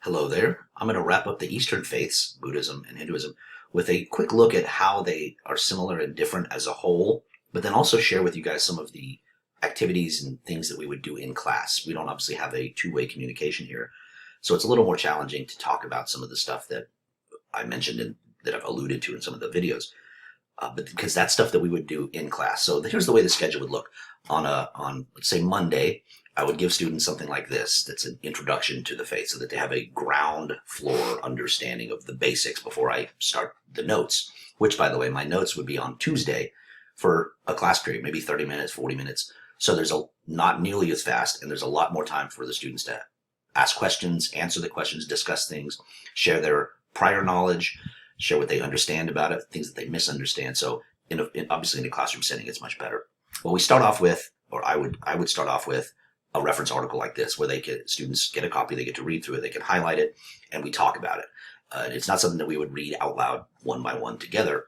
Hello there. I'm going to wrap up the Eastern faiths, Buddhism and Hinduism, with a quick look at how they are similar and different as a whole, but then also share with you guys some of the activities and things that we would do in class. We don't obviously have a two-way communication here, so it's a little more challenging to talk about some of the stuff that I mentioned and that I've alluded to in some of the videos, but because that's stuff that we would do in class. So here's the way the schedule would look. On let's say Monday, I would give students something like this. That's an introduction to the faith so that they have a ground floor understanding of the basics before I start the notes, which, by the way, my notes would be on Tuesday for a class period, maybe 30 minutes, 40 minutes. So there's not nearly as fast, and there's a lot more time for the students to ask questions, answer the questions, discuss things, share their prior knowledge, share what they understand about it, things that they misunderstand. So obviously in a classroom setting, it's much better. Well, we start off with, or I would start off with a reference article like this, where students get a copy, they get to read through it, they can highlight it, and we talk about it. It's not something that we would read out loud one by one together,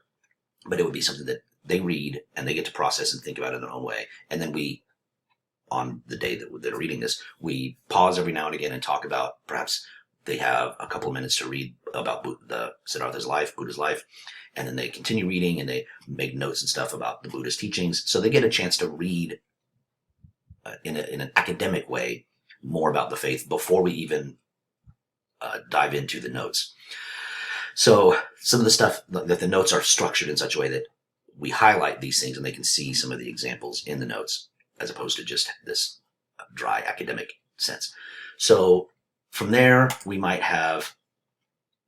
but it would be something that they read and they get to process and think about in their own way. And then on the day that they're reading this, we pause every now and again and talk about, perhaps they have a couple of minutes to read about the Siddhartha's life, Buddha's life, and then they continue reading and they make notes and stuff about the Buddha's teachings. So they get a chance to read in an academic way more about the faith before we even dive into the notes. So some of the stuff that the notes are structured in such a way that we highlight these things and they can see some of the examples in the notes as opposed to just this dry academic sense. So from there, we might have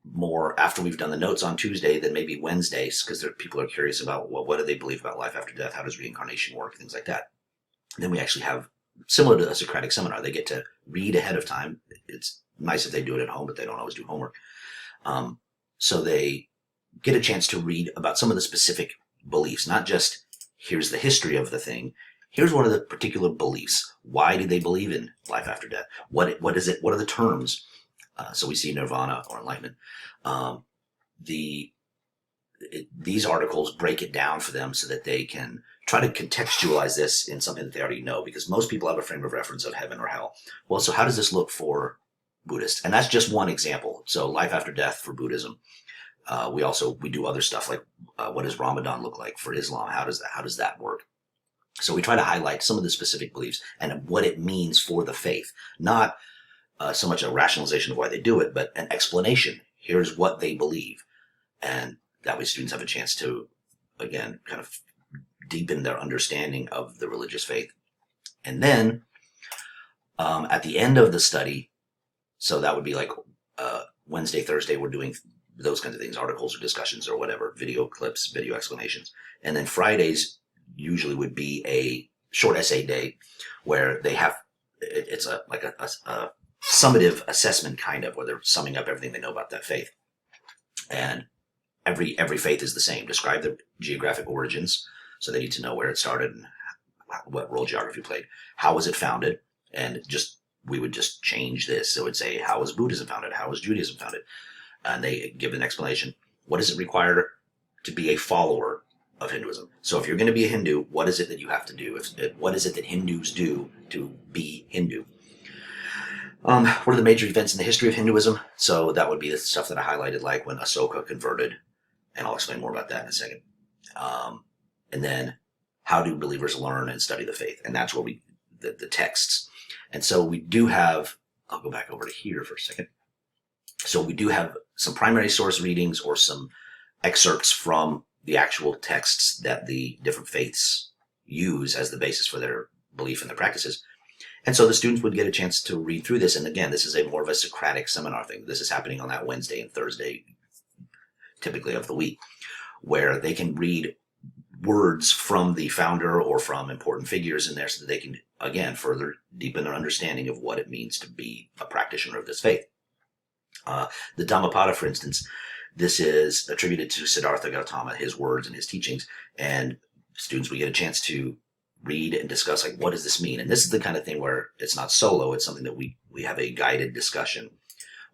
more after we've done the notes on Tuesday, then maybe Wednesdays, because people are curious about, well, what do they believe about life after death? How does reincarnation work? Things like that. Then we actually have, similar to a Socratic seminar, they get to read ahead of time. It's nice if they do it at home, but they don't always do homework. So they get a chance to read about some of the specific beliefs, not just here's the history of the thing. Here's one of the particular beliefs. Why do they believe in life after death? What is it? What are the terms? So we see nirvana or enlightenment. These articles break it down for them so that they can try to contextualize this in something that they already know, because most people have a frame of reference of heaven or hell. Well, so how does this look for Buddhists? And that's just one example. So life after death for Buddhism. We do other stuff like what does Ramadan look like for Islam? How does that work? So we try to highlight some of the specific beliefs and what it means for the faith, not so much a rationalization of why they do it, but an explanation. Here's what they believe. And that way students have a chance to, again, kind of deepen their understanding of the religious faith. And then at the end of the study, so that would be like Wednesday, Thursday, we're doing those kinds of things, articles or discussions or whatever, video clips, video explanations. And then Fridays usually would be a short essay day where they have, it's a summative assessment kind of, where they're summing up everything they know about that faith. And every faith is the same. Describe the geographic origins. So they need to know where it started and what role geography played. How was it founded? And we would just change this. So it would say, how was Buddhism founded? How was Judaism founded? And they give an explanation. What does it require to be a follower of Hinduism? So if you're going to be a Hindu, what is it that you have to do? What is it that Hindus do to be Hindu? What are the major events in the history of Hinduism? So that would be the stuff that I highlighted, like when Asoka converted, and I'll explain more about that in a second. And then how do believers learn and study the faith? And that's where the texts. And so we do have, I'll go back over to here for a second. So we do have some primary source readings or some excerpts from the actual texts that the different faiths use as the basis for their belief and their practices. And so the students would get a chance to read through this. And again, this is more of a Socratic seminar thing. This is happening on that Wednesday and Thursday, typically of the week, where they can read words from the founder or from important figures in there so that they can, again, further deepen their understanding of what it means to be a practitioner of this faith. The Dhammapada, for instance, this is attributed to Siddhartha Gautama, his words and his teachings, and students will get a chance to read and discuss, like, what does this mean? And this is the kind of thing where it's not solo. It's something that we have a guided discussion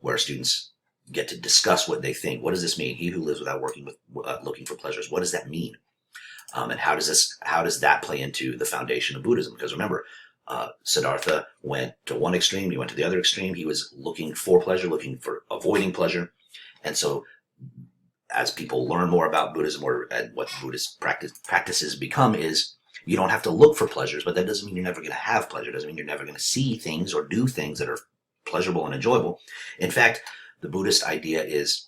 where students get to discuss what they think. What does this mean? He who lives without looking for pleasures. What does that mean? And how does that play into the foundation of Buddhism? Because remember, Siddhartha went to one extreme, he went to the other extreme. He was looking for pleasure, looking for avoiding pleasure. And so as people learn more about Buddhism, or what Buddhist practices become, is you don't have to look for pleasures, but that doesn't mean you're never going to have pleasure. It doesn't mean you're never going to see things or do things that are pleasurable and enjoyable. In fact, the Buddhist idea is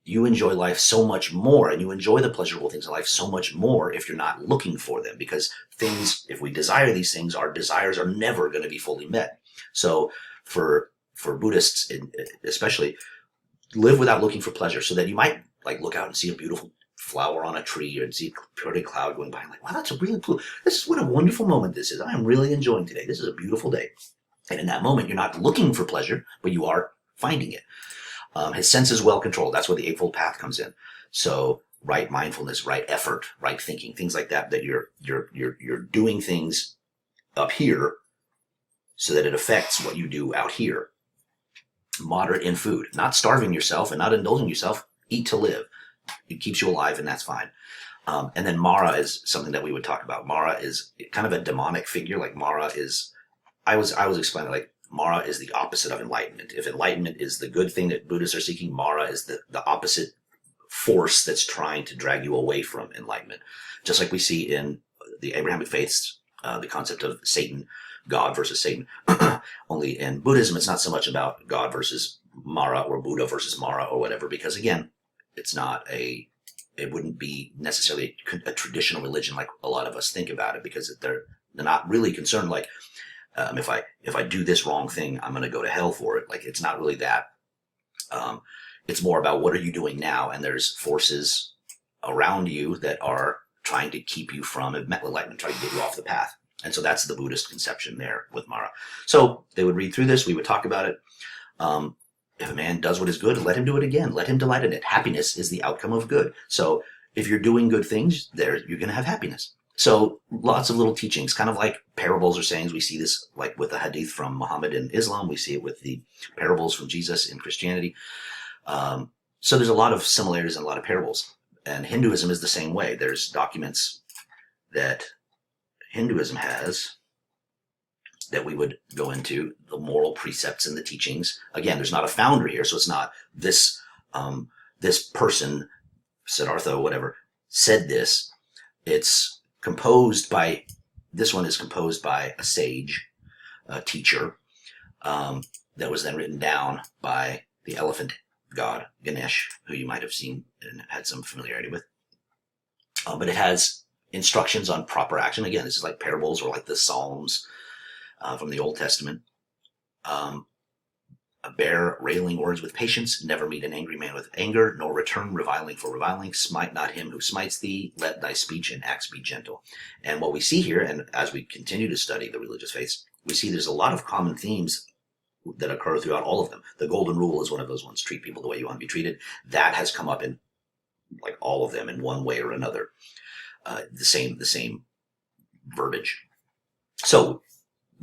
you enjoy life so much more, and you enjoy the pleasurable things in life so much more if you're not looking for them, because things, if we desire these things, our desires are never going to be fully met. So for Buddhists especially, live without looking for pleasure, so that you might like look out and see a beautiful flower on a tree, or see a pretty cloud going by, and like, wow, that's a really cool, this is what a wonderful moment this is. I am really enjoying today. This is a beautiful day. And in that moment, you're not looking for pleasure, but you are finding it. His sense is well controlled. That's where the Eightfold Path comes in. So right mindfulness, right effort, right thinking, things like that, that you're doing things up here so that it affects what you do out here. Moderate in food, not starving yourself and not indulging yourself. Eat to live. It keeps you alive, and that's fine. And then Mara is something that we would talk about. Mara is kind of a demonic figure. Like Mara is, I was explaining, like, Mara is the opposite of enlightenment. If enlightenment is the good thing that Buddhists are seeking, Mara is the opposite force that's trying to drag you away from enlightenment. Just like we see in the Abrahamic faiths, the concept of Satan, God versus Satan. Only in Buddhism, it's not so much about God versus Mara, or Buddha versus Mara, or whatever, because again, it's not it wouldn't be necessarily a traditional religion like a lot of us think about it, because they're not really concerned like, if I do this wrong thing, I'm going to go to hell for it. Like, it's not really that. It's more about what are you doing now, and there's forces around you that are trying to keep you from enlightenment, trying to get you off the path. And so that's the Buddhist conception there with Mara. So they would read through this, we would talk about it. If a man does what is good, let him do it again. Let him delight in it. Happiness is the outcome of good. So if you're doing good things, you're going to have happiness. So lots of little teachings, kind of like parables or sayings. We see this like with the hadith from Muhammad in Islam. We see it with the parables from Jesus in Christianity. So there's a lot of similarities and a lot of parables. And Hinduism is the same way. There's documents that Hinduism has that we would go into, the moral precepts and the teachings. Again, there's not a founder here, so it's not this this person, Siddhartha or whatever, said this. It's composed by, this one is composed by a sage, a teacher, that was then written down by the elephant god, Ganesh, who you might have seen and had some familiarity with. But it has instructions on proper action. Again, this is like parables, or like the Psalms from the Old Testament. Bear railing words with patience, never meet an angry man with anger, nor return reviling for reviling. Smite not him who smites thee, let thy speech and acts be gentle. And what we see here, and as we continue to study the religious faiths, we see there's a lot of common themes that occur throughout all of them. The golden rule is one of those ones: treat people the way you want to be treated. That has come up in like all of them in one way or another. The same verbiage. So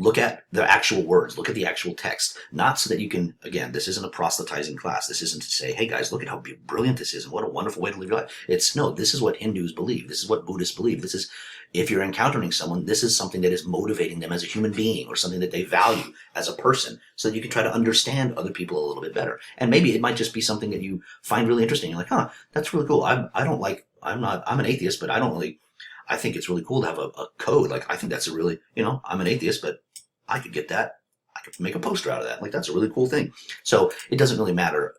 look at the actual words, look at the actual text, not so that you can, again, this isn't a proselytizing class. This isn't to say, hey guys, look at how brilliant this is and what a wonderful way to live your life. It's no, this is what Hindus believe. This is what Buddhists believe. This is, if you're encountering someone, this is something that is motivating them as a human being, or something that they value as a person, so that you can try to understand other people a little bit better. And maybe it might just be something that you find really interesting. You're like, huh, that's really cool. I'm an atheist, but I think it's really cool to have a code. Like, I think that's a really, I'm an atheist, but I could get that. I could make a poster out of that. Like, that's a really cool thing. So it doesn't really matter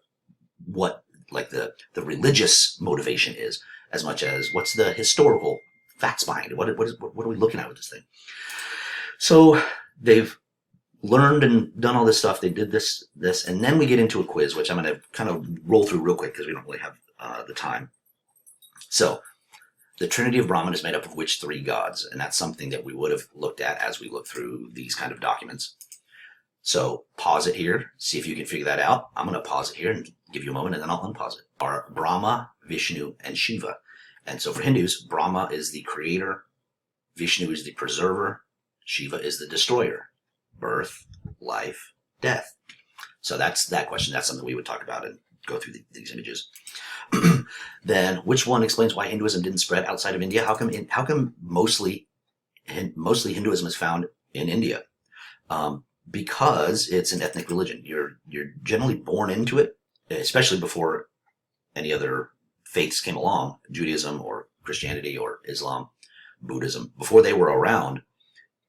what, like, the religious motivation is, as much as what's the historical facts behind it. What are we looking at with this thing? So they've learned and done all this stuff. They did this, and then we get into a quiz, which I'm going to kind of roll through real quick because we don't really have the time. So the Trinity of Brahman is made up of which three gods? And that's something that we would have looked at as we look through these kind of documents. So pause it here, see if you can figure that out. I'm going to pause it here and give you a moment, and then I'll unpause it. Are Brahma, Vishnu, and Shiva. And so for Hindus, Brahma is the creator, Vishnu is the preserver, Shiva is the destroyer. Birth, life, death. So that's that question. That's something we would talk about and go through these images. Then, which one explains why Hinduism didn't spread outside of India? How come mostly Hinduism is found in India, because it's an ethnic religion. You're generally born into it, especially before any other faiths came along, Judaism or Christianity or Islam, Buddhism. Before they were around,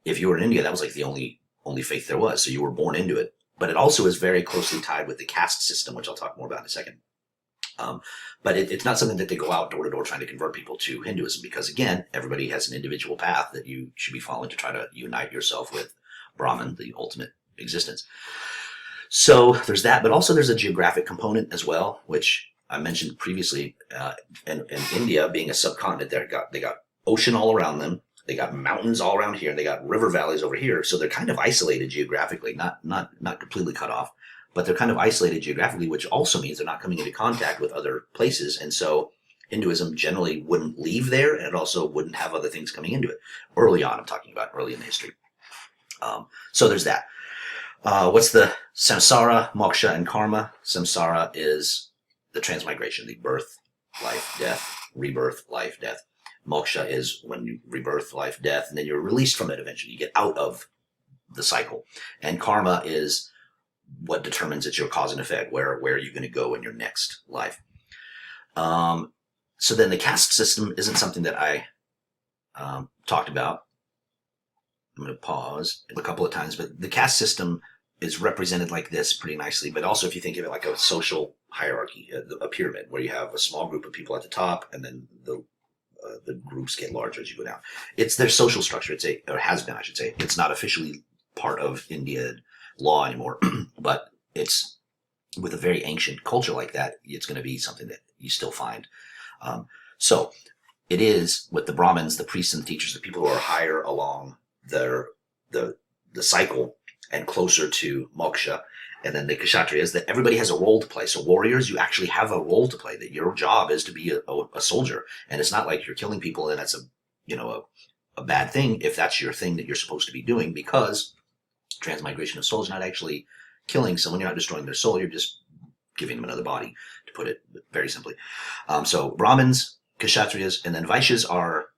if you were in India, that was like the only faith there was. So you were born into it. But it also is very closely tied with the caste system, which I'll talk more about in a second. But it's not something that they go out door to door trying to convert people to Hinduism, because again, everybody has an individual path that you should be following to try to unite yourself with Brahman, the ultimate existence. So there's that, but also there's a geographic component as well, which I mentioned previously. And India being a subcontinent, they got ocean all around them. They got mountains all around here, and they got river valleys over here. So they're kind of isolated geographically, not completely cut off, but they're kind of isolated geographically, which also means they're not coming into contact with other places. And so Hinduism generally wouldn't leave there, and it also wouldn't have other things coming into it. Early on, I'm talking about early in the history. So there's that. What's the samsara, moksha, and karma? Samsara is the transmigration, the birth, life, death, rebirth, life, death. Moksha is when you rebirth, life, death, and then you're released from it eventually. You get out of the cycle. And karma is what determines it's your cause and effect, where are you going to go in your next life. So then the caste system isn't something that I talked about. I'm going to pause a couple of times, but the caste system is represented like this pretty nicely. But also if you think of it like a social hierarchy, a pyramid, where you have a small group of people at the top, and then the groups get larger as you go down. It's their social structure. Or has been, I should say. It's not officially part of Indian law anymore, but it's with a very ancient culture like that. It's going to be something that you still find. So it is with the Brahmins, the priests, and the teachers, the people who are higher along the cycle and closer to moksha, and then the kshatriyas, that everybody has a role to play. So warriors, you actually have a role to play, that your job is to be a soldier. And it's not like you're killing people and that's a bad thing if that's your thing that you're supposed to be doing, because transmigration of soul is not actually killing someone. You're not destroying their soul. You're just giving them another body, to put it very simply. So Brahmins, kshatriyas, and then vaishyas are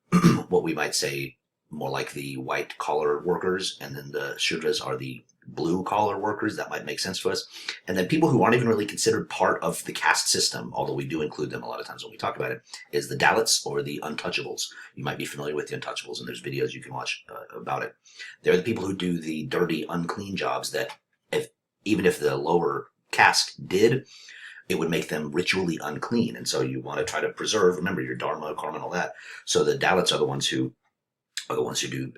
what we might say more like the white collar workers, and then the shudras are the blue collar workers. That might make sense to us. And then people who aren't even really considered part of the caste system, although we do include them a lot of times when we talk about it, is the Dalits, or the untouchables. You might be familiar with the untouchables, and there's videos you can watch about it. They're the people who do the dirty, unclean jobs that even if the lower caste did, it would make them ritually unclean. And so you want to try to preserve, remember, your dharma, karma, and all that. So the Dalits are the ones who do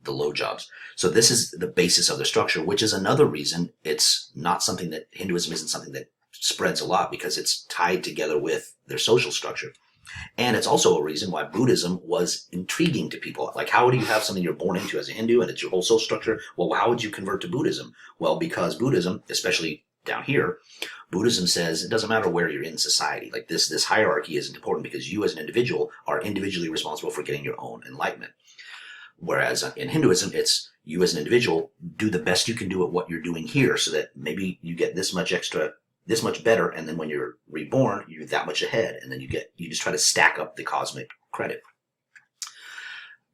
the low jobs. So this is the basis of the structure, which is another reason it's not something that Hinduism isn't something that spreads a lot, because it's tied together with their social structure. And it's also a reason why Buddhism was intriguing to people. Like, how do you have something you're born into as a Hindu and it's your whole social structure? Well, how would you convert to Buddhism? Well, because Buddhism, especially down here, Buddhism says it doesn't matter where you're in society. Like this hierarchy isn't important, because you as an individual are individually responsible for getting your own enlightenment. Whereas in Hinduism, it's you as an individual, do the best you can do at what you're doing here, so that maybe you get this much extra, this much better, and then when you're reborn, you're that much ahead, and then you just try to stack up the cosmic credit.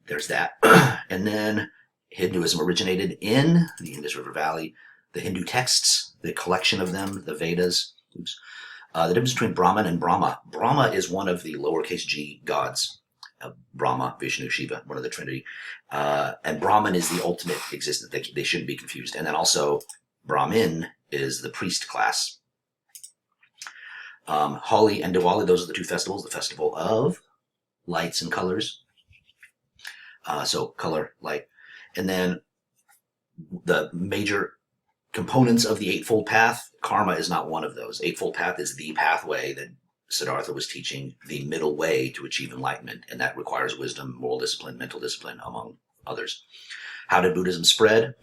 There's that. And then Hinduism originated in the Indus River Valley. The Hindu texts, the collection of them, the Vedas. The difference between Brahman and Brahma. Brahma is one of the lowercase g gods. Brahma, Vishnu, Shiva, one of the Trinity. And Brahman is the ultimate existence. They shouldn't be confused. And then also Brahmin is the priest class. Holi and Diwali, those are the two festivals. The festival of lights and colors. So color, light. And then the major components of the Eightfold Path, karma is not one of those. Eightfold Path is the pathway that Siddhartha was teaching, the middle way to achieve enlightenment, and that requires wisdom, moral discipline, mental discipline, among others. How did Buddhism spread?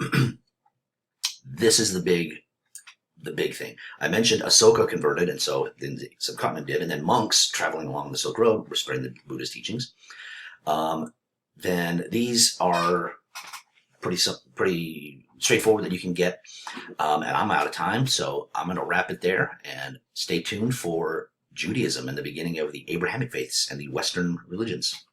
This is the big thing. I mentioned Asoka converted, and so then the subcontinent did, and then monks traveling along the Silk Road were spreading the Buddhist teachings. Then these are pretty straightforward that you can get, and I'm out of time, so I'm going to wrap it there, and stay tuned for Judaism and the beginning of the Abrahamic faiths and the Western religions.